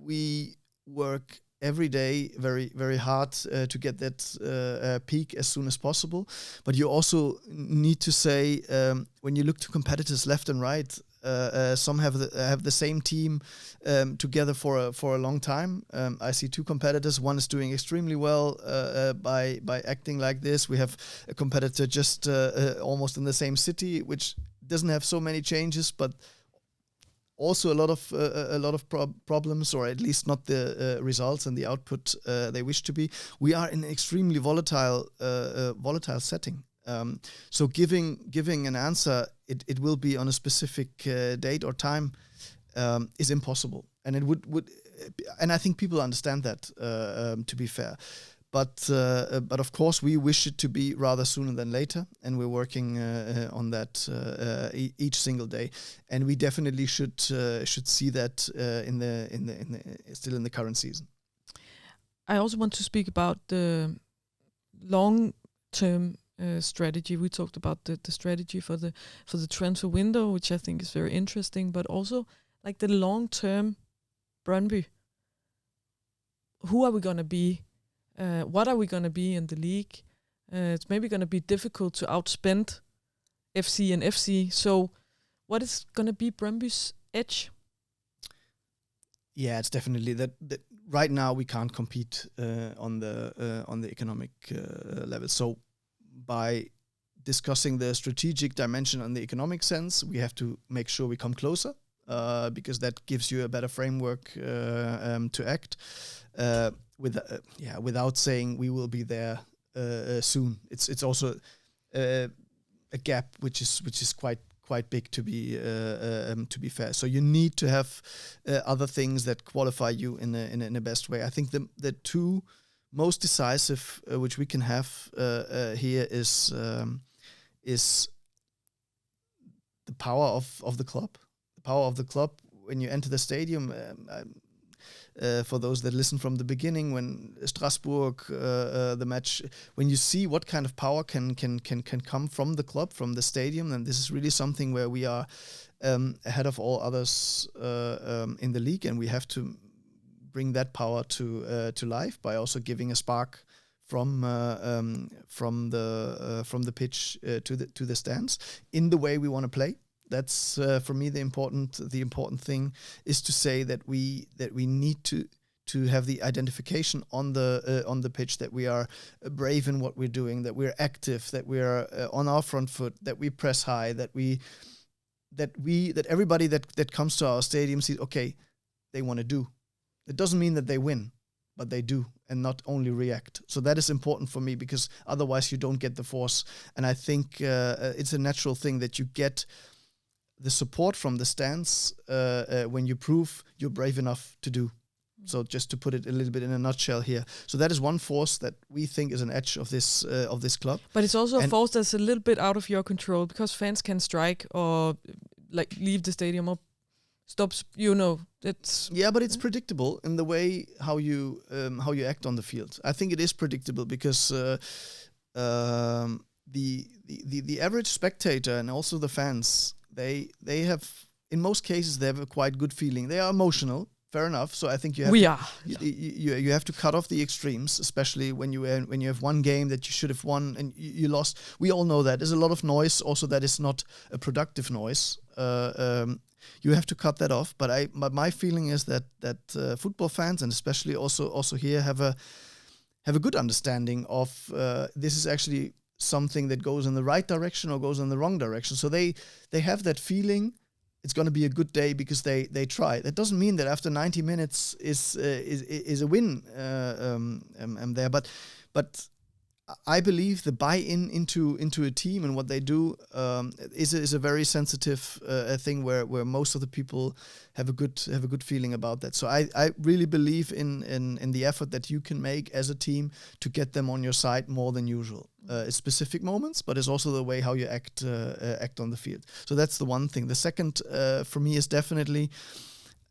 We work every day very, very hard to get that peak as soon as possible. But you also need to say, when you look to competitors left and right, some have the same team together for a long time. I see 2 competitors. One is doing extremely well by acting like this. We have a competitor just almost in the same city, which doesn't have so many changes, but also a lot of problems, or at least not the results and the output they wish to be. We are in an extremely volatile setting. So giving an answer, it will be on a specific date or time, is impossible, and it would, and I think people understand that. To be fair. But of course, we wish it to be rather sooner than later, and we're working on that each single day. And we definitely should see that still in the current season. I also want to speak about the long-term strategy. We talked about the strategy for the transfer window, which I think is very interesting, but also like the long-term Brøndby. Who are we gonna be? What are we going to be in the league? It's maybe going to be difficult to outspend FC and FC. So what is going to be Brøndby's edge? Yeah, it's definitely that right now we can't compete on the economic level. So by discussing the strategic dimension on the economic sense, we have to make sure we come closer because that gives you a better framework to act without saying we will be there soon. It's also a gap which is quite big to be fair. So you need to have other things that qualify you in a best way. I think the two most decisive which we can have here is the power of the club. The power of the club when you enter the stadium. For those that listen from the beginning, when Strasbourg, the match, when you see what kind of power can come from the club, from the stadium, then this is really something where we are ahead of all others in the league, and we have to bring that power to life by also giving a spark from the pitch to the stands in the way we want to play. That's for me the important thing is to say that we need to have the identification on the pitch, that we are brave in what we're doing, that we're active, that we are on our front foot, that we press high, that everybody that comes to our stadium sees, okay, they want to do. It doesn't mean that they win, but they do, and not only react. So that is important for me, because otherwise you don't get the force. And I think it's a natural thing that you get the support from the stands when you prove you're brave enough to do. So just to put it a little bit in a nutshell here. So that is one force that we think is an edge of this club. But it's also a force that's a little bit out of your control, because fans can strike or like leave the stadium or stops. It's but it's predictable in the way how you act on the field. I think it is predictable because the average spectator and also the fans, they have, in most cases, they have a quite good feeling. They are emotional, fair enough. So I think you have to cut off the extremes, especially when you have one game that you should have won and you lost. We all know that there's a lot of noise. Also, that is not a productive noise. You have to cut that off. But my feeling is that football fans, and especially also here, have a good understanding of this is actually something that goes in the right direction or goes in the wrong direction. So they have that feeling it's going to be a good day because they try. That doesn't mean that after 90 minutes is a win there, but I believe the buy-in into a team and what they do is a very sensitive thing where most of the people have a good feeling about that. So I really believe in the effort that you can make as a team to get them on your side more than usual. It's specific moments, but it's also the way how you act on the field. So that's the one thing. The second for me is definitely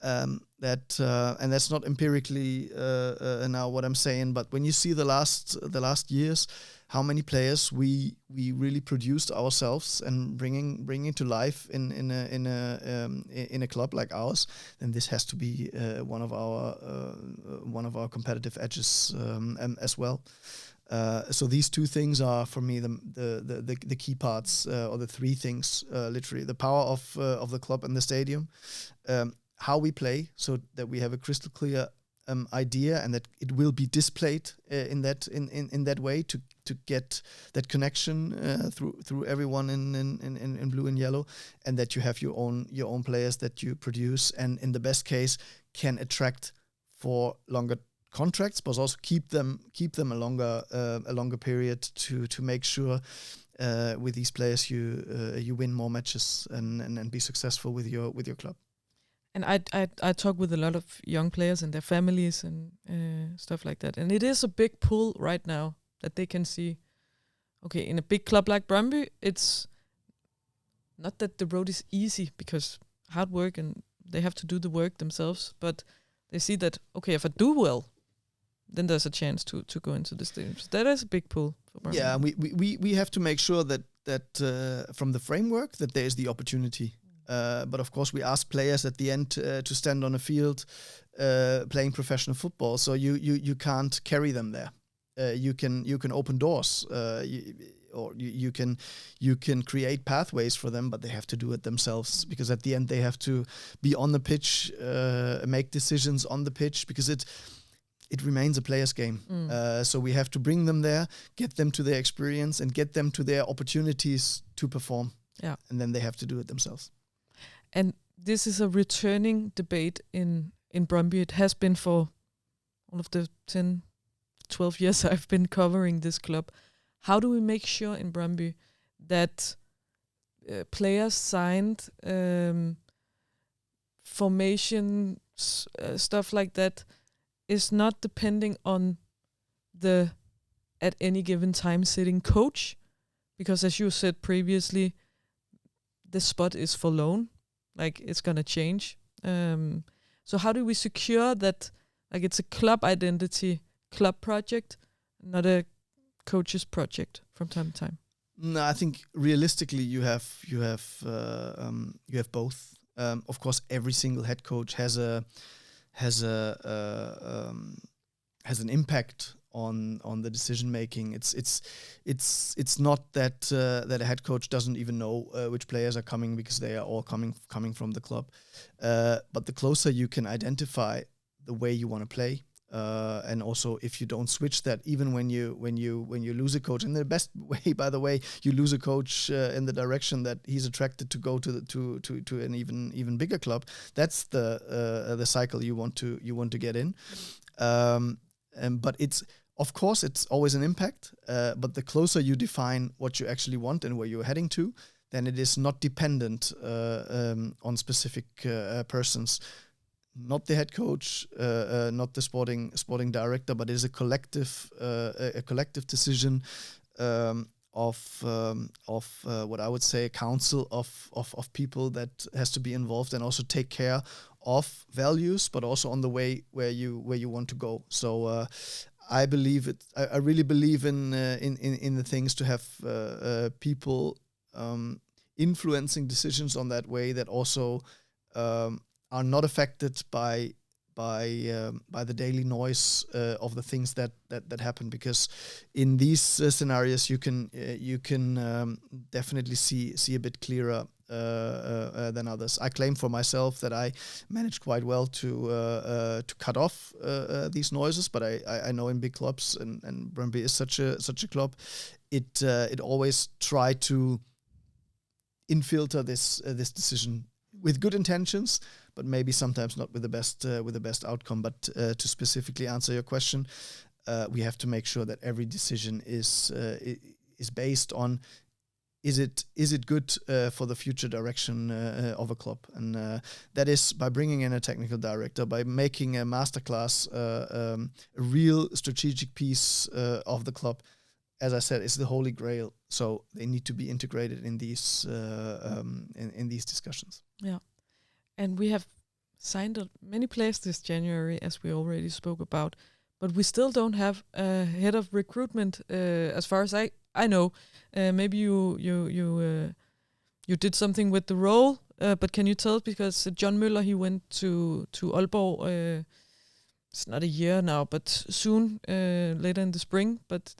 that, and that's not empirically now what I'm saying, but when you see the last years, how many players we really produced ourselves and bringing to life in a club like ours, then this has to be one of our competitive edges as well. So these two things are for me the key parts, or the three things, literally the power of the club and the stadium. How we play, so that we have a crystal clear idea, and that it will be displayed in that way to get that connection through everyone in blue and yellow, and that you have your own players that you produce, and in the best case can attract for longer contracts, but also keep them a longer period to make sure with these players you win more matches and be successful with your club. And I talk with a lot of young players and their families and stuff like that. And it is a big pull right now that they can see, okay, in a big club like Brøndby, it's not that the road is easy because hard work and they have to do the work themselves, but they see that, okay, if I do well, then there's a chance to go into the stadium. So that is a big pull for Brøndby. Yeah, we have to make sure that from the framework that there is the opportunity. But of course, we ask players at the end to stand on a field playing professional football. So you can't carry them there. You can open doors, or you can create pathways for them, but they have to do it themselves, because at the end they have to be on the pitch, make decisions on the pitch, because it remains a player's game. So we have to bring them there, get them to their experience, and get them to their opportunities to perform. Yeah, and then they have to do it themselves. And this is a returning debate in Brøndby. It has been for all of the 10, 12 years I've been covering this club. How do we make sure in Brøndby that players signed formation stuff like that is not depending on the at any given time sitting coach? Because as you said previously, the spot is for loan, like it's gonna change. So how do we secure that, like it's a club identity, club project, not a coach's project from time to time? No, I think realistically you have both. Of course, every single head coach has an impact on the decision making. It's not that that a head coach doesn't even know which players are coming, because they are all coming from the club. But the closer you can identify the way you want to play, and also if you don't switch that, even when you lose a coach, in the best way, by the way, you lose a coach in the direction that he's attracted to go to an even bigger club. That's the cycle you want to get in. But it's, of course, it's always an impact. But the closer you define what you actually want and where you're heading to, then it is not dependent on specific persons. Not the head coach, not the sporting director, but it is a collective decision of what I would say a council of people that has to be involved and also take care of values, but also on the way where you want to go. So I believe it. I really believe in the things to have people influencing decisions on that way that also are not affected by the daily noise of the things that happen, because in these scenarios you can definitely see a bit clearer than others. I claim for myself that I managed quite well to cut off these noises, but I know in big clubs, and Brøndby is such a club, it always try to infilter this decision with good intentions, but maybe sometimes not with the best outcome. But to specifically answer your question, we have to make sure that every decision is based on is it good for the future direction of a club, and that is by bringing in a technical director, by making a masterclass, a real strategic piece of the club. As I said, it's the holy grail. So they need to be integrated in these discussions. Yeah, and we have signed many players this January, as we already spoke about, but we still don't have a head of recruitment, as far as I know. Maybe you did something with the role, but can you tell us, because John Müller, he went to Aalborg. It's not a year now, but soon, later in the spring, but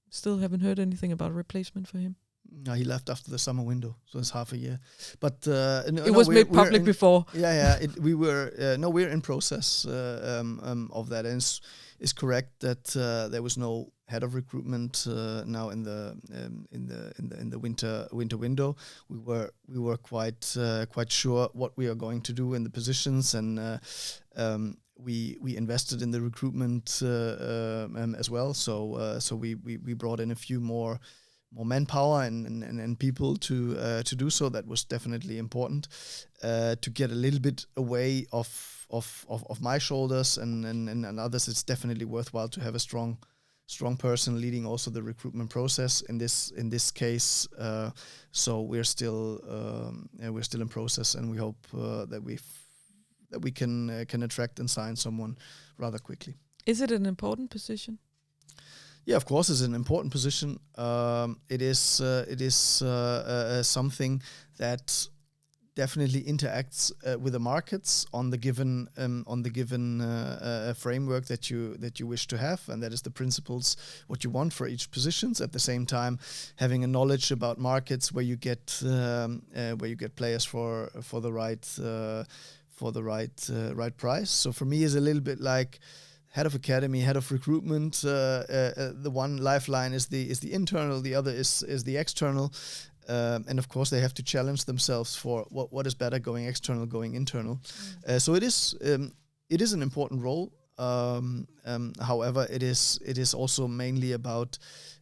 still haven't heard anything about a replacement for him. No, he left after the summer window, so it's half a year. But it was made public before. Yeah. We're in process of that, and it's correct that there was no head of recruitment now in the winter window. We were quite sure what we are going to do in the positions, and we invested in the recruitment as well. So we brought in a few more manpower and people to do so. That was definitely important to get a little bit away of my shoulders and others. It's definitely worthwhile to have a strong person leading also the recruitment process in this case. So we're still in process, and we hope that we can attract and sign someone rather quickly. Is it an important position? Yeah, of course, it's an important position. It is something that definitely interacts with the markets on the given framework that you wish to have, and that is the principles what you want for each positions. At the same time, having a knowledge about markets where you get players for the right price. So for me, is a little bit like head of academy, head of recruitment. The one lifeline is the internal, the other is the external. And of course, they have to challenge themselves for what is better, going external, going internal. So it is an important role. However, it is also mainly about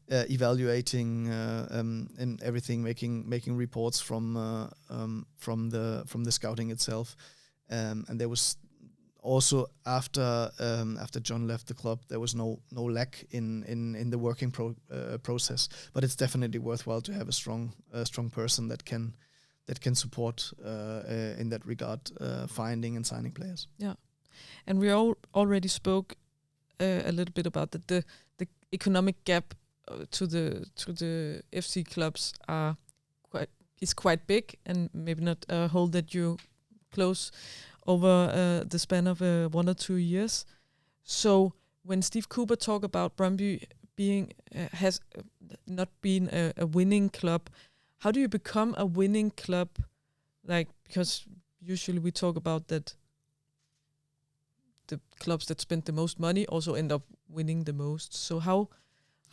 evaluating and everything, making reports from the scouting itself. And there was also after John left the club, there was no lack in the working process. But it's definitely worthwhile to have a strong person that can support in that regard, finding and signing players. Yeah, and we already spoke a little bit about that the economic gap to the FC clubs is quite big, and maybe not a hole that you close over the span of 1 or 2 years. So when Steve Cooper talk about Brøndby being has not been a winning club, how do you become a winning club? Like, because usually we talk about that the clubs that spend the most money also end up winning the most. So how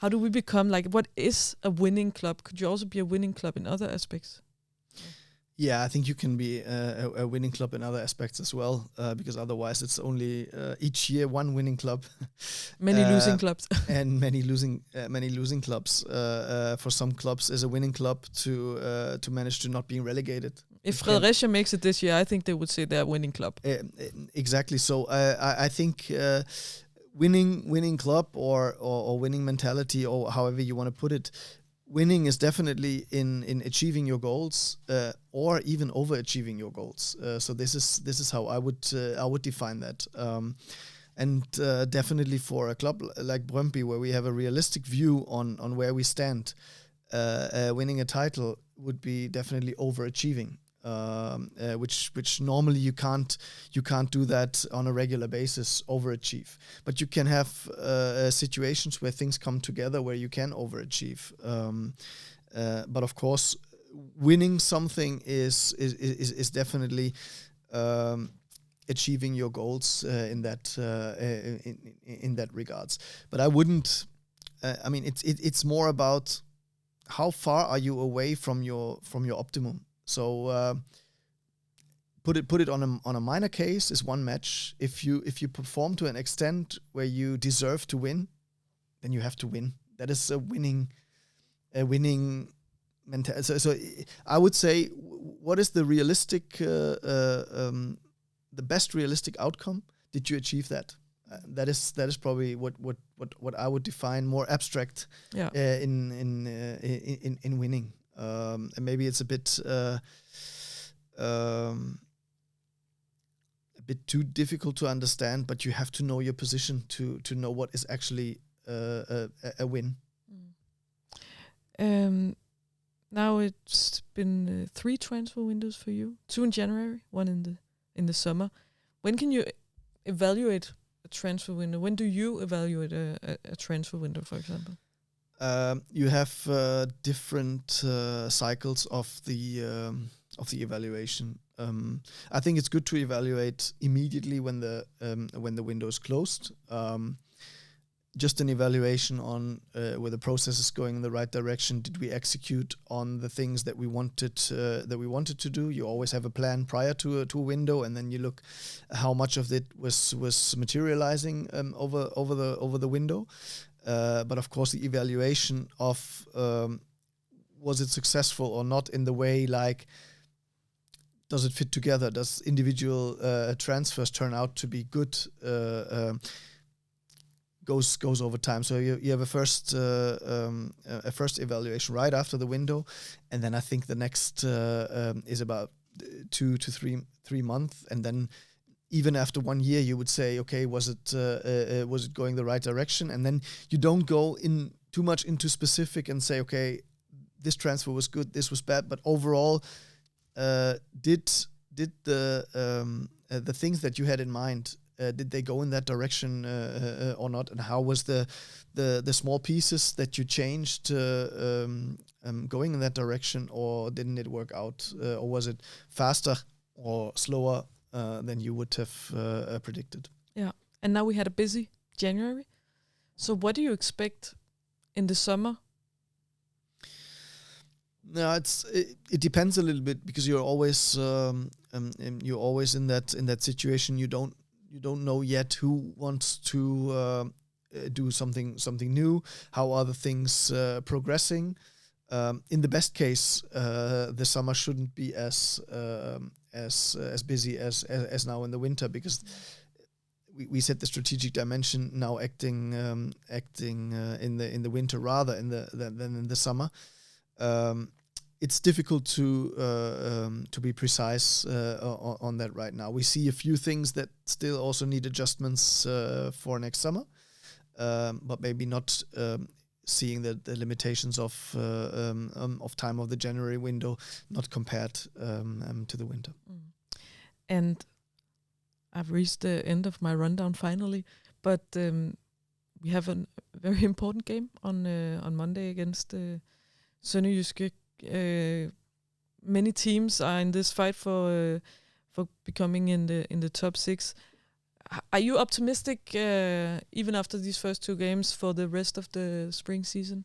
do we become, like, what is a winning club? Could you also be a winning club in other aspects? Yeah, I think you can be a winning club in other aspects as well, because otherwise it's only each year one winning club, many losing clubs, and many losing clubs. For some clubs, as a winning club to manage to not being relegated. If Fredericia makes it this year, I think they would say they're a winning club. Exactly. So I think winning club or winning mentality, or however you want to put it. Winning is definitely in achieving your goals, or even overachieving your goals. So this is how I would define that. And definitely for a club like Brøndby, where we have a realistic view on where we stand, winning a title would be definitely overachieving. Which normally you can't do that on a regular basis, overachieve. But you can have situations where things come together where you can overachieve. But of course, winning something is definitely achieving your goals in that regards. But I wouldn't. I mean, it's more about how far are you away from your optimum. So put it on a minor case is one match. If you perform to an extent where you deserve to win, then you have to win. That is a winning mentality. So I would say, what is the realistic, the best realistic outcome? Did you achieve that? That is probably what I would define more abstract. Yeah. In winning. And maybe it's a bit too difficult to understand, but you have to know your position to know what is actually a win. Now it's been 3 transfer windows for you. 2 in January, 1 in the summer. When can you evaluate a transfer window? When do you evaluate a transfer window, for example? You have different cycles of the evaluation. I think it's good to evaluate immediately when the window is closed. Just an evaluation on where the process is going in the right direction. Did we execute on the things that we wanted to do? You always have a plan prior to a window, and then you look how much of it was materializing over the window. But of course, the evaluation of was it successful or not in the way, like, does it fit together? Does individual transfers turn out to be good? Goes over time. So you have a first evaluation right after the window, and then I think the next is about 2 to 3 months, and then even after 1 year, you would say, okay, was it going the right direction? And then you don't go in too much into specific and say, okay, this transfer was good, this was bad, but overall, did the things that you had in mind, did they go in that direction or not? And how was the small pieces that you changed going in that direction, or didn't it work out, or was it faster or slower than you would have predicted? Yeah, and now we had a busy January. So what do you expect in the summer? No, it depends a little bit because you're always in that situation. You don't know yet who wants to do something new. How are the things progressing? In the best case, the summer shouldn't be as busy as now in the winter because we set the strategic dimension now acting in the winter rather than in the summer. It's difficult to be precise on that right now. We see a few things that still also need adjustments for next summer, but maybe not seeing the limitations of time of the January window, not compared to the winter. And I've reached the end of my rundown finally, but we have a very important game on Monday against Sønderjyske. Many teams are in this fight for becoming in the top 6. Are you optimistic even after these first 2 games for the rest of the spring season?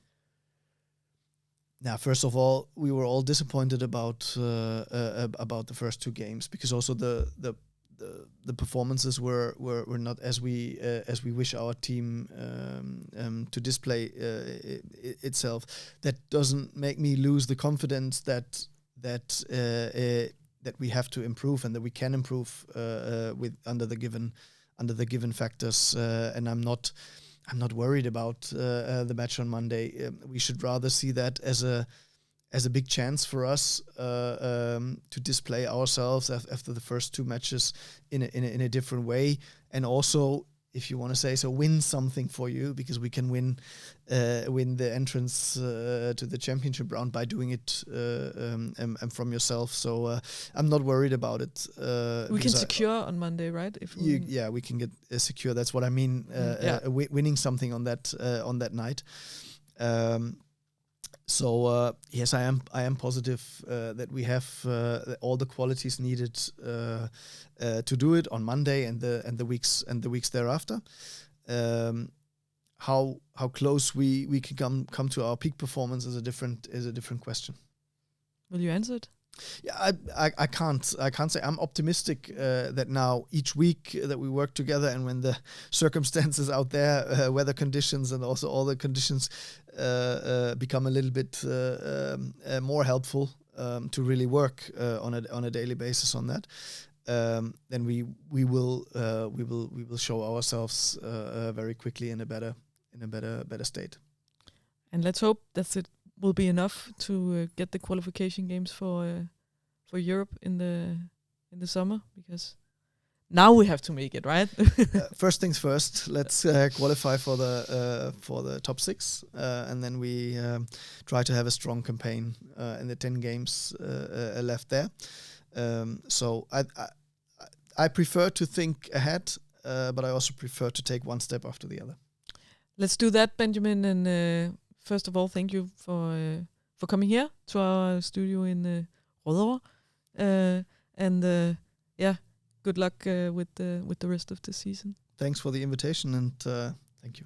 Now, first of all, we were all disappointed about the first 2 games because also the performances were not as we wish our team to display itself. That doesn't make me lose the confidence that we have to improve and that we can improve under the given factors. And I'm not worried about the match on Monday. We should rather see that as a big chance for us to display ourselves after the first 2 matches in a different way, and also, if you want to say so, win something for you, because we can win the entrance to the championship round by doing it and from yourself. So I'm not worried about it. We can secure on Monday, right? We can get secure. That's what I mean. Winning something on that night. So yes, I am positive that we have all the qualities needed to do it on Monday and the weeks thereafter. How close we can come to our peak performance is a different question. Will you answer it? Yeah, I can't say. I'm optimistic that now each week that we work together, and when the circumstances out there, weather conditions and also all the conditions become a little bit more helpful to really work on a daily basis on that, then we will show ourselves very quickly in a better state. And let's hope that it will be enough to get the qualification games for Europe in the summer, because now we have to make it, right? First things first. Let's qualify for the top 6, and then we try to have a strong campaign in the 10 games left there. So I prefer to think ahead, but I also prefer to take one step after the other. Let's do that, Benjamin. And first of all, thank you for coming here to our studio in Rødovre. Good luck with the rest of the season. Thanks for the invitation, and thank you.